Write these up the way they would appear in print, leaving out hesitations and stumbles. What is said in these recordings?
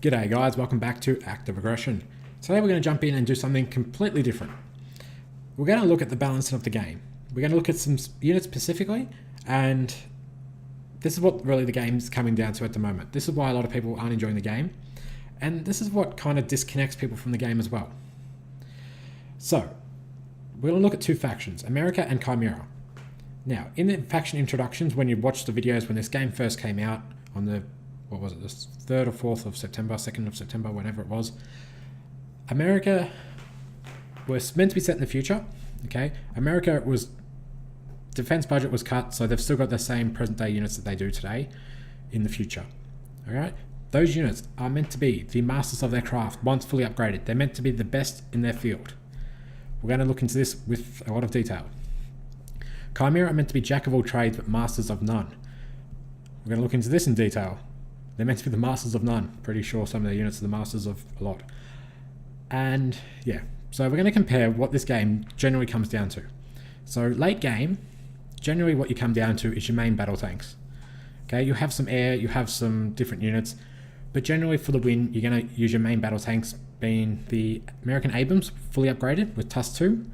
G'day guys, welcome back to Active Aggression. Today we're going to jump in and do something completely different. We're going to look at the balancing of the game. We're going to look at some units specifically, and this is what really the game's coming down to at the moment. This is why a lot of people aren't enjoying the game, and this is what kind of disconnects people from the game as well. So, we're going to look at two factions, America and Chimera. Now, in the faction introductions, when you watch the videos when this game first came out on the, what was it, the 3rd or 4th of September, 2nd of September, whenever it was, America was meant to be set in the future, okay? America was, defense budget was cut, so they've still got the same present day units that they do today in the future, all right? Those units are meant to be the masters of their craft once fully upgraded. They're meant to be the best in their field. We're going to look into this with a lot of detail. Chimera are meant to be jack of all trades but masters of none. We're going to look into this in detail. They're meant to be the masters of none. Pretty sure some of their units are the masters of a lot. And yeah, so we're going to compare what this game generally comes down to. So late game, generally what you come down to is your main battle tanks. Okay, you have some air, you have some different units, but generally for the win, you're going to use your main battle tanks, being the American Abrams fully upgraded with TUS 2,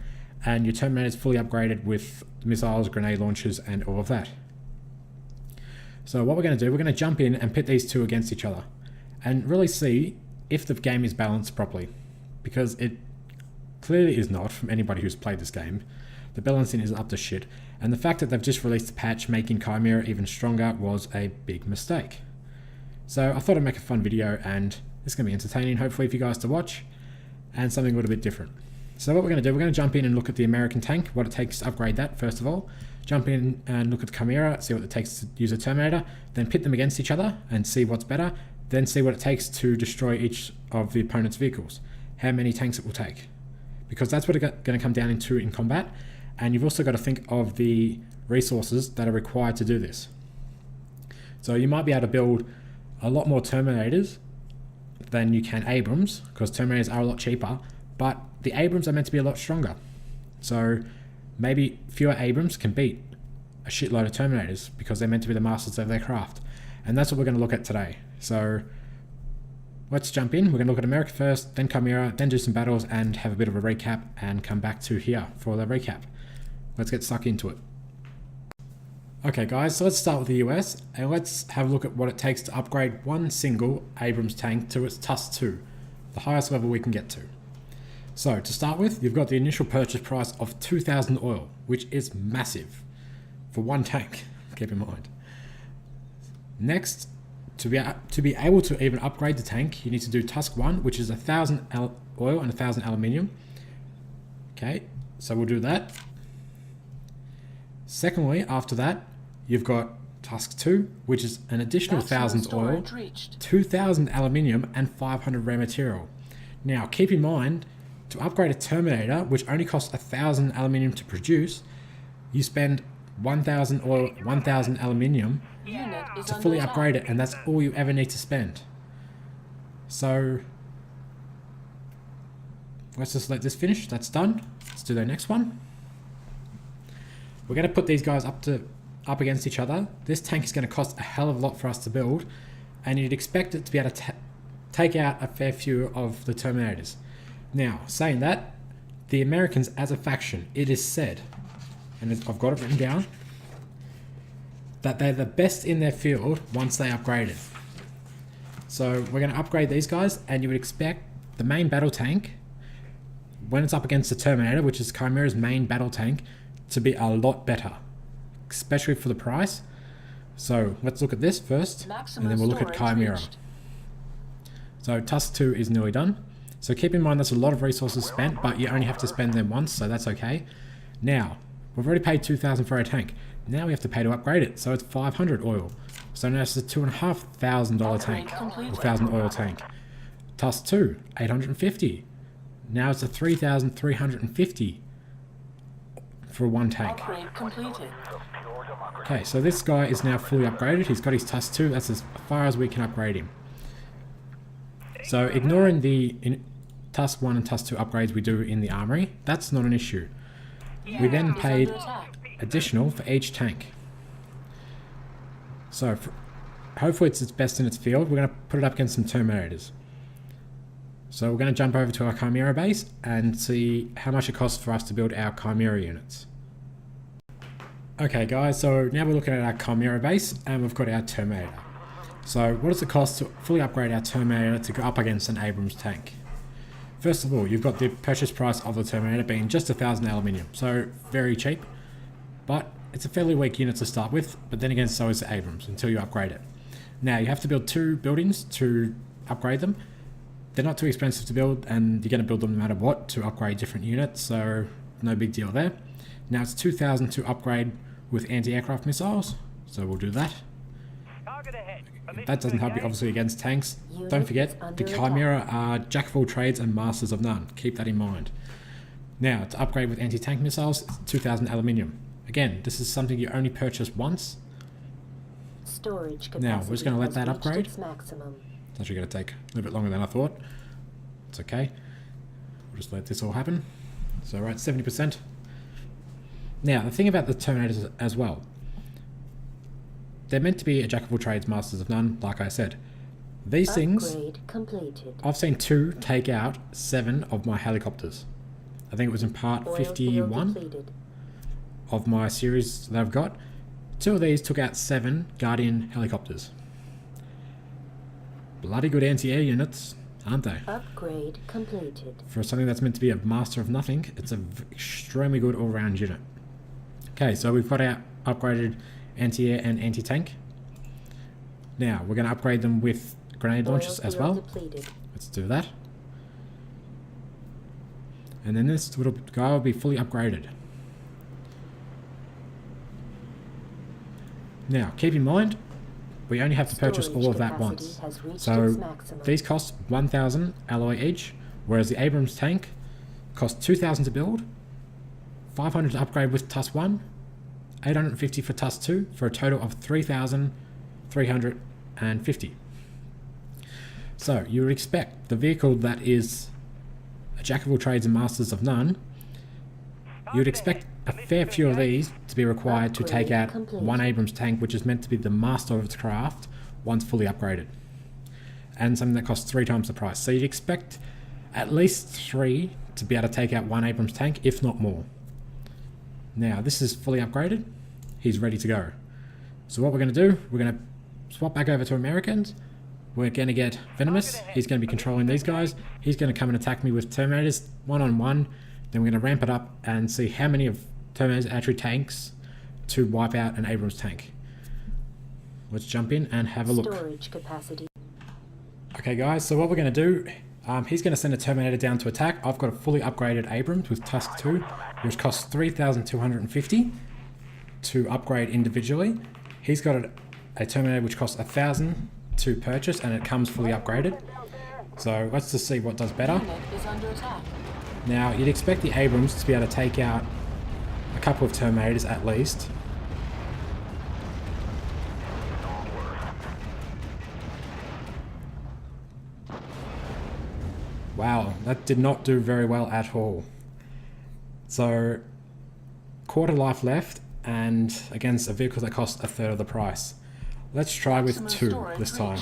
and your Terminators fully upgraded with missiles, grenade launchers, and all of that. So what we're going to do, we're going to jump in and pit these two against each other and really see if the game is balanced properly, because it clearly is not from anybody who's played this game. The balancing is up to shit, and the fact that they've just released a patch making Chimera even stronger was a big mistake. So I thought I'd make a fun video, and it's going to be entertaining hopefully for you guys to watch, and something a little bit different. So what we're going to do, we're going to jump in and look at the American tank, what it takes to upgrade that first of all. Jump in and look at the Chimera, see what it takes to use a Terminator, then pit them against each other and see what's better, then see what it takes to destroy each of the opponent's vehicles, how many tanks it will take. Because that's what it's going to come down into in combat, and you've also got to think of the resources that are required to do this. So you might be able to build a lot more Terminators than you can Abrams, because Terminators are a lot cheaper, but the Abrams are meant to be a lot stronger. So maybe fewer Abrams can beat a shitload of Terminators because they're meant to be the masters of their craft. And that's what we're going to look at today. So let's jump in. We're going to look at America first, then Chimera, then do some battles and have a bit of a recap and come back to here for the recap. Let's get stuck into it. Okay guys, so let's start with the US and let's have a look at what it takes to upgrade one single Abrams tank to its TUS 2, the highest level we can get to. So to start with, you've got the initial purchase price of 2,000 oil, which is massive for one tank, keep in mind. Next, to be able to even upgrade the tank, you need to do TUS 1, which is 1,000 oil and 1,000 aluminium. Okay, so we'll do that. Secondly, after that, you've got TUS 2, which is an additional 1,000 oil, 2,000 aluminium, and 500 rare material. Now, keep in mind, to upgrade a Terminator, which only costs 1,000 aluminium to produce, you spend 1,000 oil, 1,000 aluminium to fully upgrade it, and that's all you ever need to spend. So let's just let this finish. That's done. Let's do the next one. We're going to put these guys up against each other. This tank is going to cost a hell of a lot for us to build, and you'd expect it to be able to take out a fair few of the Terminators. Now, saying that, the Americans as a faction, it is said, and I've got it written down, that they're the best in their field once they upgrade it. So we're going to upgrade these guys, and you would expect the main battle tank, when it's up against the Terminator, which is Chimera's main battle tank, to be a lot better, especially for the price. So let's look at this first, and then we'll look at Chimera. So TUS 2 is nearly done. So keep in mind that's a lot of resources spent, but you only have to spend them once, so that's okay. Now, we've already paid 2,000 for our tank. Now we have to pay to upgrade it, so it's 500 oil. So now it's a $2,500 tank, or 1,000 oil tank. TUS 2, 850. Now it's a 3,350 for one tank. Okay, so this guy is now fully upgraded. He's got his TUS 2, that's as far as we can upgrade him. So ignoring the TUS 1 and TUS 2 upgrades we do in the armory, that's not an issue. We then paid additional for each tank. So hopefully it's its best in its field. We're going to put it up against some Terminators. So we're going to jump over to our Chimera base and see how much it costs for us to build our Chimera units. Okay guys, so now we're looking at our Chimera base and we've got our Terminator. So what does it cost to fully upgrade our Terminator to go up against an Abrams tank? First of all, you've got the purchase price of the Terminator being just 1,000 aluminium, so very cheap. But it's a fairly weak unit to start with, but then again so is the Abrams until you upgrade it. Now you have to build 2 buildings to upgrade them. They're not too expensive to build and you're going to build them no matter what to upgrade different units, so no big deal there. Now it's 2,000 to upgrade with anti-aircraft missiles, so we'll do that. If that doesn't help you obviously against tanks, don't forget the Chimera are jack of all trades and masters of none. Keep that in mind. Now to upgrade with anti-tank missiles, it's 2,000 aluminium. Again, this is something you only purchase once. Storage capacity. Now we're just going to let that upgrade. It's actually going to take a little bit longer than I thought. It's okay. We'll just let this all happen. So we're at 70%. Now the thing about the Terminators as well, they're meant to be a jack of all trades, masters of none, like I said. These things, completed. I've seen 2 take out 7 of my helicopters. I think it was in part 51 of my series that I've got. 2 of these took out 7 Guardian helicopters. Bloody good anti-air units, aren't they? Upgrade completed. For something that's meant to be a master of nothing, it's an extremely good all-round unit. Okay, so we've got our upgraded anti-air and anti-tank. Now, we're going to upgrade them with grenade launchers as well. Depleted. Let's do that. And then this little guy will be fully upgraded. Now, keep in mind, we only have to purchase all of that once. So these cost 1,000 alloy each, whereas the Abrams tank costs 2,000 to build, 500 to upgrade with TUS 1, 850 for TUS 2, for a total of 3,350. So you would expect the vehicle that is a jack of all trades and masters of none, you would expect a fair few of these to be required to take out one Abrams tank, which is meant to be the master of its craft once fully upgraded, and something that costs 3 times the price. So you'd expect at least 3 to be able to take out one Abrams tank, if not more. Now this is fully upgraded, he's ready to go. So what we're going to do, we're going to swap back over to Americans. We're going to get Venomous, he's going to be controlling these guys, he's going to come and attack me with Terminators one-on-one. Then we're going to ramp it up and see how many of Terminators actually tanks to wipe out an Abrams tank. Let's jump in and have a look. Storage capacity. Okay guys, so what we're going to do, he's going to send a Terminator down to attack. I've got a fully upgraded Abrams with TUS 2, which costs 3,250 to upgrade individually. He's got a Terminator which costs 1,000 to purchase and it comes fully upgraded. So let's just see what does better. Now, you'd expect the Abrams to be able to take out a couple of Terminators at least. Wow, that did not do very well at all. So, quarter life left, and against a vehicle that costs 1/3 of the price. Let's try with 2 this time.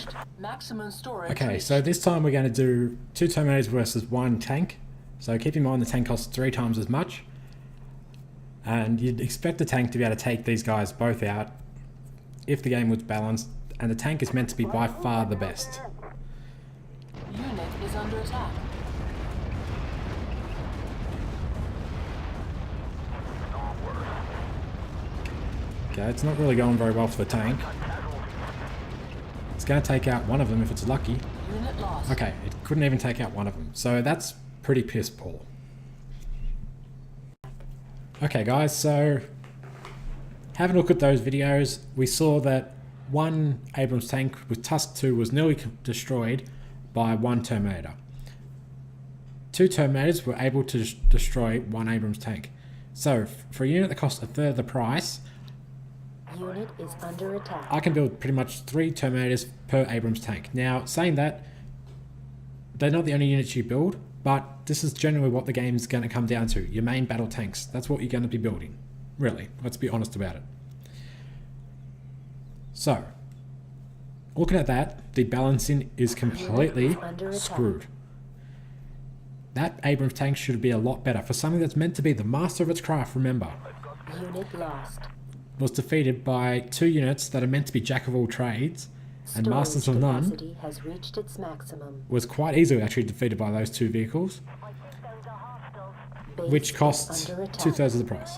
Okay, so this time we're going to do 2 Terminators versus 1 tank. So keep in mind the tank costs 3 times as much. And you'd expect the tank to be able to take these guys both out if the game was balanced, and the tank is meant to be by far the best. Unit is under attack. Okay, it's not really going very well for the tank. It's going to take out one of them if it's lucky. Unit lost. Okay, it couldn't even take out one of them. So that's pretty piss poor. Okay guys, so having a look at those videos, we saw that one Abrams tank with TUS 2 was nearly destroyed by 1 Terminator. 2 Terminators were able to destroy 1 Abrams tank. So for a unit that costs 1/3 of the price, unit is under attack. I can build pretty much 3 Terminators per Abrams tank. Now, saying that, they're not the only units you build, but this is generally what the game's going to come down to. Your main battle tanks. That's what you're going to be building. Really, let's be honest about it. So, looking at that, the balancing is completely under attack. screwed. That Abrams tank should be a lot better. For something that's meant to be the master of its craft, remember, Unit lost. was defeated by 2 units that are meant to be jack of all trades and Storage masters of none, capacity has reached its maximum. was quite easily actually defeated by those 2 vehicles, Base which is costs under attack. 2/3 of the price.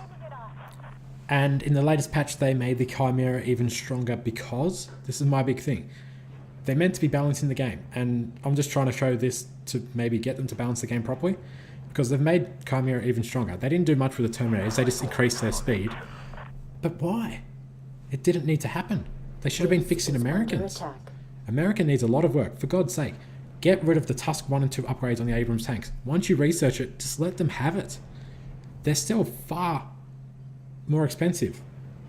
And in the latest patch, they made the Chimera even stronger because, this is my big thing, they're meant to be balancing the game. And I'm just trying to show this to maybe get them to balance the game properly, because they've made Chimera even stronger. They didn't do much with the Terminators, they just increased their speed. But why? It didn't need to happen. They should have been Base fixing is under Americans. attack. America needs a lot of work, for God's sake. Get rid of the Tusk 1 and 2 upgrades on the Abrams tanks. Once you research it, just let them have it. They're still far more expensive.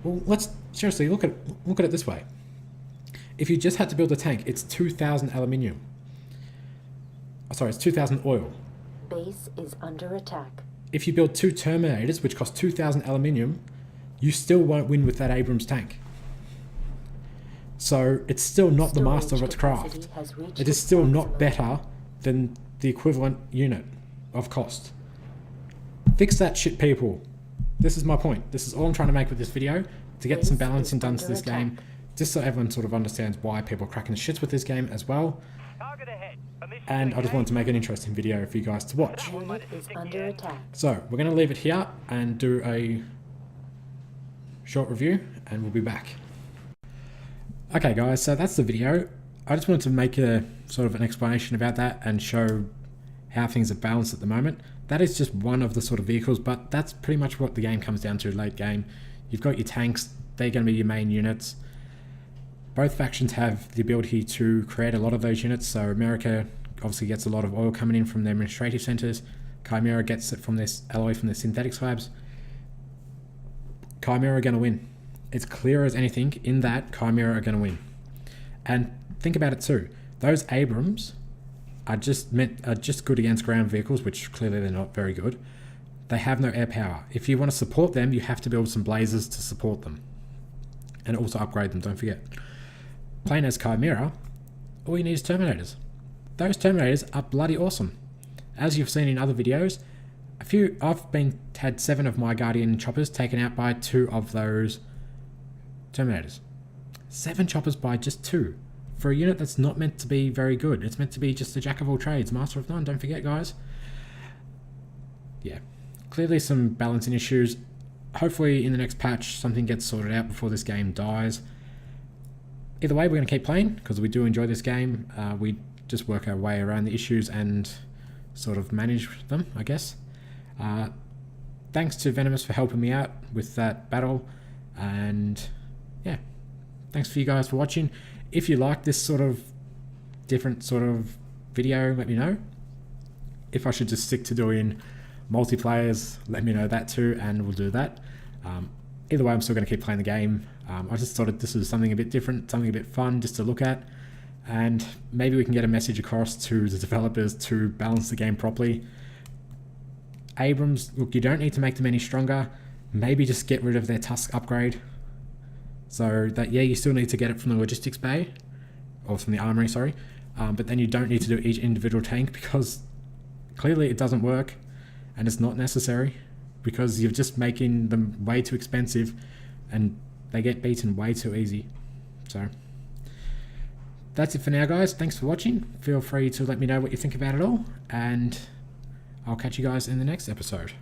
Well, let's seriously look at it this way. If you just had to build a tank, it's 2,000 aluminium. Oh, sorry, it's 2,000 oil. Base is under attack. If you build 2 Terminators, which cost 2,000 aluminium, you still won't win with that Abrams tank. So it's still not the master of its craft. Storage capacity has reached It is its still not maximum. better than the equivalent unit of cost. Fix that shit, people. This is my point. This is all I'm trying to make with this video, to get some Base balancing is done to under this game, attack. just so everyone sort of understands why people are cracking the shits with this game as well. And I just wanted to make an interesting video for you guys to watch. Unit is under attack. So we're going to leave it here and do a short review, and we'll be back. Okay guys, so that's the video. I just wanted to make a sort of an explanation about that and show how things are balanced at the moment. That is just one of the sort of vehicles, but that's pretty much what the game comes down to late game. You've got your tanks, they're going to be your main units. Both factions have the ability to create a lot of those units, so America obviously gets a lot of oil coming in from their administrative centers. Chimera gets it from this alloy from their synthetic slabs. Chimera are going to win. It's clear as anything in that Chimera are going to win. And think about it too. Those Abrams are just good against ground vehicles, which clearly they're not very good. They have no air power. If you want to support them, you have to build some Blazers to support them. And also upgrade them, don't forget. Playing as Chimera, all you need is Terminators. Those Terminators are bloody awesome. As you've seen in other videos, I've had 7 of my Guardian choppers taken out by 2 of those Terminators. 7 choppers by just 2. For a unit that's not meant to be very good. It's meant to be just a jack of all trades, master of none, don't forget guys. Yeah, clearly some balancing issues. Hopefully in the next patch something gets sorted out before this game dies. Either way, we're going to keep playing because we do enjoy this game. We just work our way around the issues and sort of manage them, I guess. Thanks to Venomous for helping me out with that battle, and yeah, thanks for you guys for watching. If you like this sort of different sort of video, let me know. If I should just stick to doing multiplayers, let me know that too, and we'll do that. Either way, I'm still going to keep playing the game. I just thought this was something a bit different, something a bit fun just to look at, and maybe we can get a message across to the developers to balance the game properly. Abrams, look, you don't need to make them any stronger. Maybe just get rid of their Tusk upgrade. So that, yeah, you still need to get it from the logistics bay, or from the armory, sorry. But then you don't need to do each individual tank because clearly it doesn't work and it's not necessary because you're just making them way too expensive and they get beaten way too easy. So that's it for now, guys. Thanks for watching. Feel free to let me know what you think about it all, and I'll catch you guys in the next episode.